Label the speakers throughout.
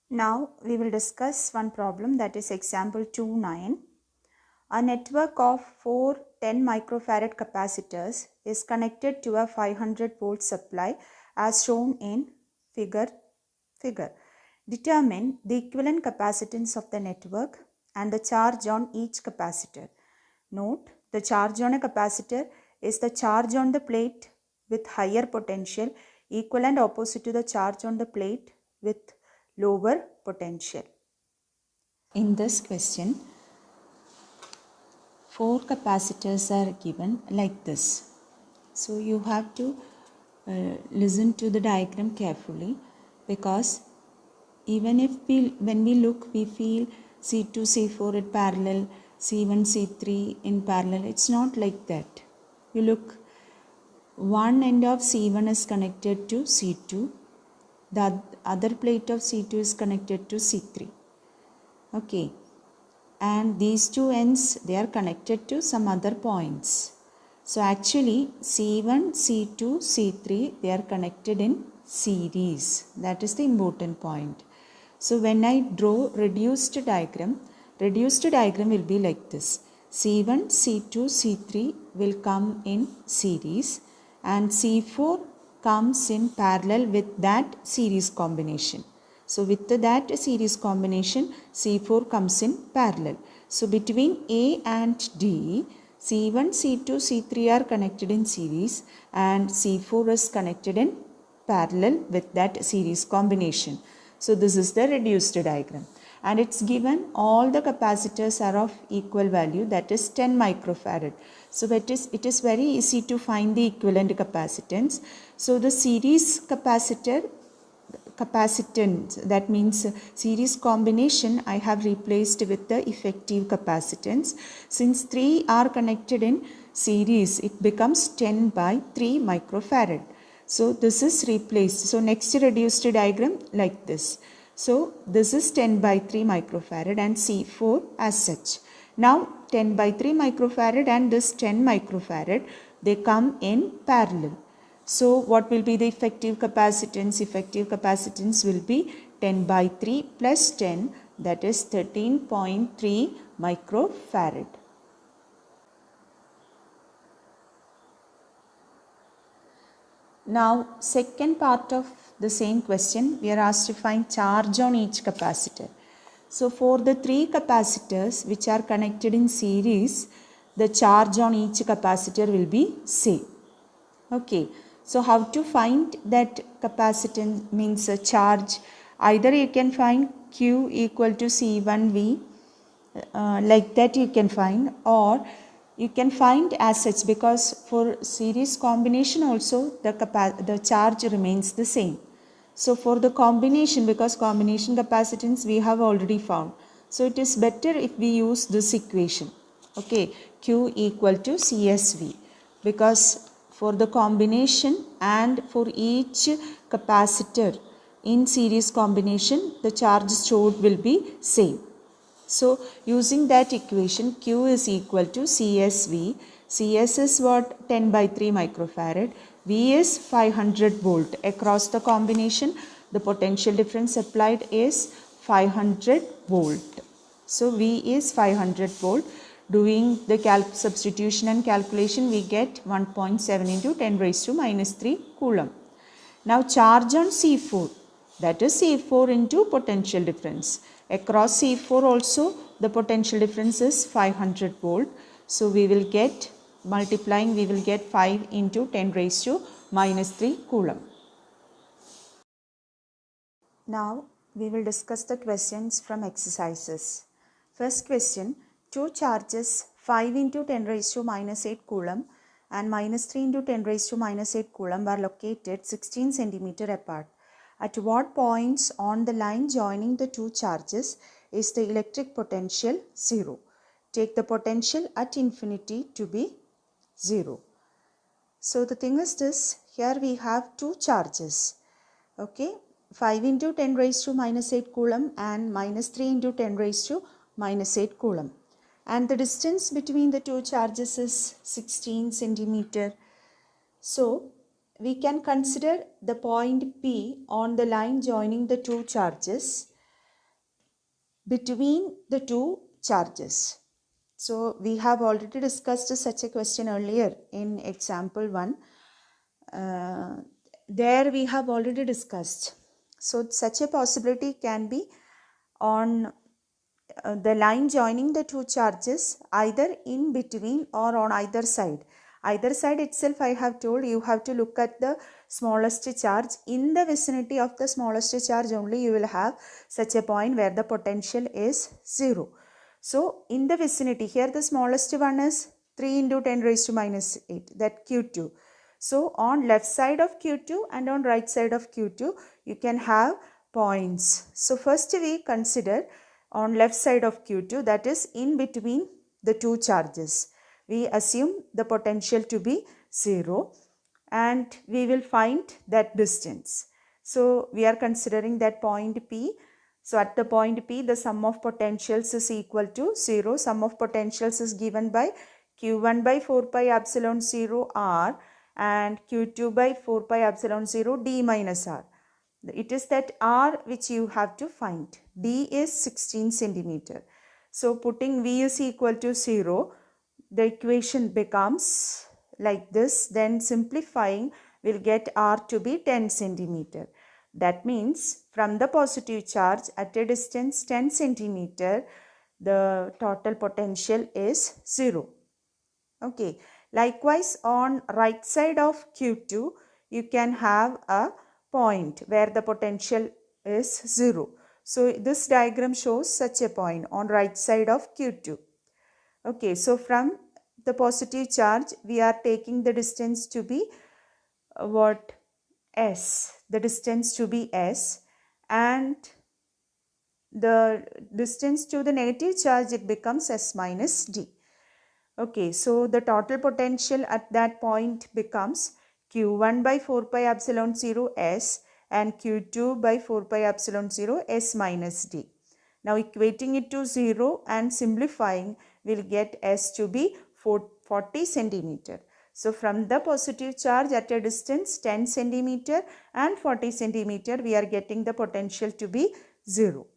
Speaker 1: Now we will discuss one problem, that is example 2.9. A network of 4 10 microfarad capacitors is connected to a 500 volt supply as shown in figure. Determine the equivalent capacitance of the network and the charge on each capacitor. Note, the charge on a capacitor is the charge on the plate with higher potential equal and opposite to the charge on the plate with lower potential. In this question, 4 capacitors are given like this. So you have to listen to the diagram carefully, because even if when we look, we feel C2, C4 in parallel, C1, C3 in parallel. It's not like that. You look, one end of C1 is connected to C2, the other plate of C2 is connected to C3. Okay, and these two ends, they are connected to some other points. So actually C1, C2, C3, they are connected in series. That is the important point. So when I draw reduced diagram will be like this. C1, C2, C3 will come in series and C4 comes in parallel with that series combination. So with that series combination, C4 comes in parallel. So between A and D, C1, C2, C3 are connected in series and C4 is connected in parallel with that series combination. So this is the reduced diagram. And it's given all the capacitors are of equal value, that is 10 microfarad. So it is very easy to find the equivalent capacitance. So the series capacitance, that means series combination, I have replaced with the effective capacitance. Since 3 are connected in series, it becomes 10 by 3 microfarad. So this is replaced. So next reduced diagram like this. So this is 10 by 3 microfarad and C4 as such. Now 10 by 3 microfarad and this 10 microfarad, they come in parallel. So what will be the effective capacitance? Effective capacitance will be 10 by 3 plus 10, that is 13.3 microfarad. Now second part of the same question, we are asked to find charge on each capacitor. So for the 3 capacitors which are connected in series, the charge on each capacitor will be same. Okay, so how to find that capacitance means a charge? Either you can find Q equal to C1V, like that you can find, or you can find as such, because for series combination also the charge remains the same. So for the combination, because combination capacitance we have already found, so it is better if we use this equation. Okay, Q equal to CSV, because for the combination and for each capacitor in series combination, the charge stored will be same. So using that equation, Q is equal to CSV. CS is what? 10 by 3 microfarad. V is 500 volt. Across the combination, the potential difference applied is 500 volt. So V is 500 volt. Doing the substitution and calculation, we get 1.7 into 10 raised to minus 3 coulomb. Now charge on C4, that is C4 into potential difference. Across C4 also the potential difference is 500 volt. So we will get, multiplying, we will get 5 into 10 raised to minus 3 coulomb. Now we will discuss the questions from exercises. First question, 2 charges 5 into 10 raised to minus 8 coulomb and minus 3 into 10 raised to minus 8 coulomb are located 16 centimeter apart. At what points on the line joining the 2 charges is the electric potential 0? Take the potential at infinity to be 0. So the thing is this, here we have 2 charges. Okay, 5 into 10 raised to minus 8 coulomb and minus 3 into 10 raised to minus 8 coulomb. And the distance between the 2 charges is 16 centimeter. So we can consider the point P on the line joining the 2 charges. between the two charges. So we have already discussed such a question earlier in example 1. There we have already discussed. So such a possibility can be on the line joining the two charges, either in between or on either side. Either side itself, I have told you have to look at the smallest charge. In the vicinity of the smallest charge only you will have such a point where the potential is 0. So in the vicinity, here the smallest one is 3 into 10 raised to minus 8, that Q2. So on left side of Q2 and on right side of Q2 you can have points. So first we consider on left side of Q2, that is in between the two charges. We assume the potential to be 0 and we will find that distance. So we are considering that point P. So at the point P, the sum of potentials is equal to 0. Sum of potentials is given by Q1 by 4 pi epsilon 0 R and Q2 by 4 pi epsilon 0 D minus R. It is that R which you have to find. D is 16 centimeter. So putting V is equal to 0, the equation becomes like this. Then simplifying, we'll get R to be 10 centimeter. That means from the positive charge at a distance 10 centimeter, the total potential is 0. Okay. Likewise, on right side of Q2, you can have a point where the potential is 0. So this diagram shows such a point on right side of Q2. Okay, so from the positive charge, we are taking the distance to be what? S. The distance to be S, and the distance to the negative charge, it becomes S minus D. Okay, so the total potential at that point becomes Q1 by 4 pi epsilon 0 S and Q2 by 4 pi epsilon 0 S minus D. Now equating it to 0 and simplifying, we'll get S to be 40 centimeter. So from the positive charge at a distance 10 centimeter and 40 centimeter, we are getting the potential to be 0.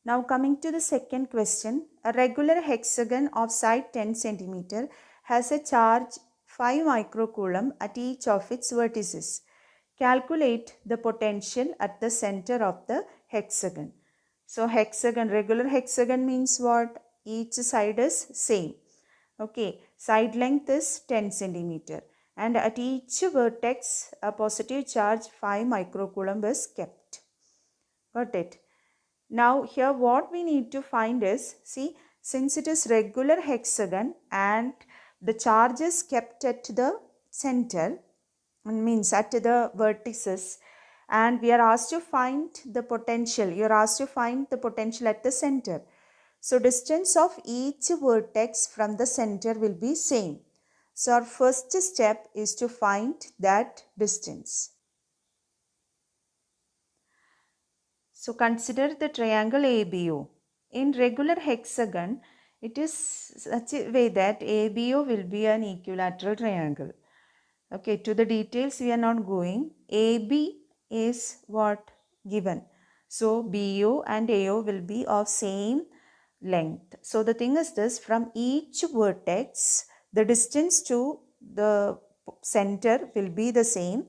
Speaker 1: Now coming to the second question, a regular hexagon of side 10 centimeter has a charge 5 microcoulomb at each of its vertices. Calculate the potential at the center of the hexagon. So hexagon, regular hexagon means what? Each side is same. Okay, side length is 10 centimeter and at each vertex a positive charge 5 microcoulomb is kept. Got it? Now here what we need to find is, see, since it is regular hexagon and the charge is kept at the center, means at the vertices, and we are asked to find the potential. You are asked to find the potential at the center. So distance of each vertex from the center will be same. So our first step is to find that distance. So consider the triangle ABO. In regular hexagon, it is such a way that ABO will be an equilateral triangle. Okay, to the details we are not going. AB is what given. So BO and AO will be of same length. So the thing is this, from each vertex, the distance to the center will be the same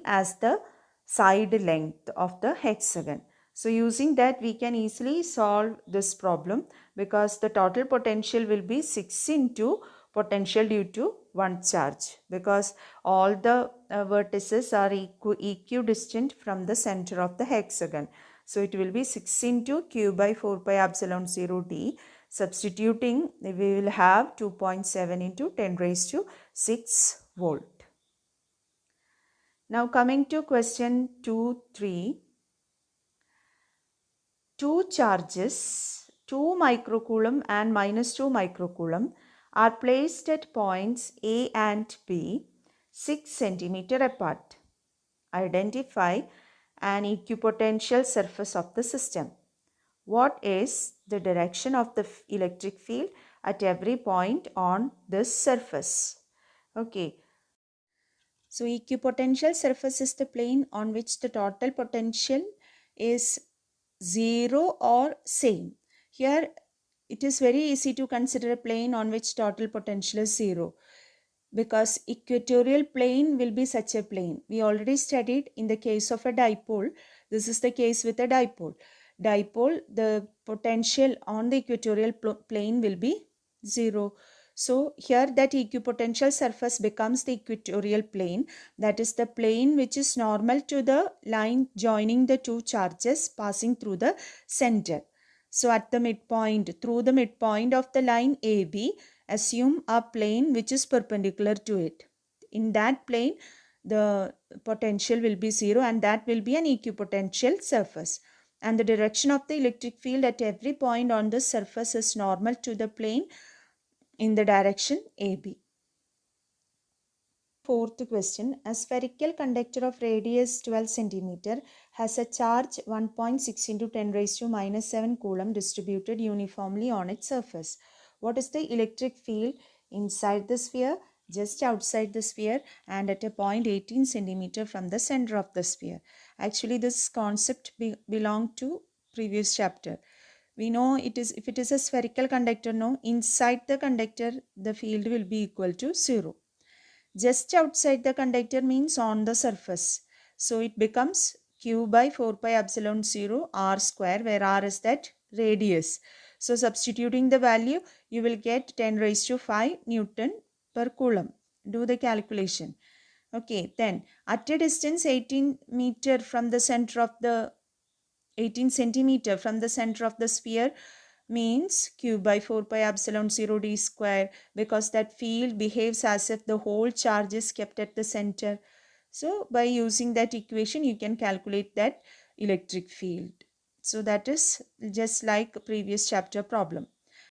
Speaker 1: as the side length of the hexagon. So using that we can easily solve this problem because the total potential will be 6 into potential due to one charge, because all the vertices are equidistant from the center of the hexagon. So it will be 6 into Q by 4 pi epsilon 0 D. Substituting, we will have 2.7 into 10 raised to 6 volt. Now coming to question 2.3. Two charges, 2 microcoulomb and minus 2 microcoulomb, are placed at points A and B 6 centimeter apart. Identify an equipotential surface of the system. What is the direction of the electric field at every point on this surface? Okay. So equipotential surface is the plane on which the total potential is 0 or same. Here it is very easy to consider a plane on which total potential is 0, because equatorial plane will be such a plane. We already studied in the case of a dipole. This is the case with a dipole. Dipole, the potential on the equatorial plane will be 0. So here that equipotential surface becomes the equatorial plane, that is the plane which is normal to the line joining the two charges passing through the center. So at the midpoint, through the midpoint of the line AB, assume a plane which is perpendicular to it. In that plane, the potential will be 0 and that will be an equipotential surface. And the direction of the electric field at every point on the surface is normal to the plane in the direction AB. Fourth question, a spherical conductor of radius 12 cm has a charge 1.6 into 10 raised to minus 7 coulomb distributed uniformly on its surface. What is the electric field inside the sphere, just outside the sphere, and at a point 18 cm from the center of the sphere? Actually, this concept belongs to previous chapter. We know it is, if it is a spherical conductor, no, inside the conductor the field will be equal to 0. Just outside the conductor means on the surface. So it becomes q by 4 pi epsilon 0 r square, where r is that radius. So substituting the value, you will get 10 raised to 5 Newton per coulomb. Do the calculation. Okay, then at a distance 18 meter from the center of the 18 centimeter from the center of the sphere means q by 4 pi epsilon 0 d square, because that field behaves as if the whole charge is kept at the center. So by using that equation, you can calculate that electric field. So that is just like previous chapter problem.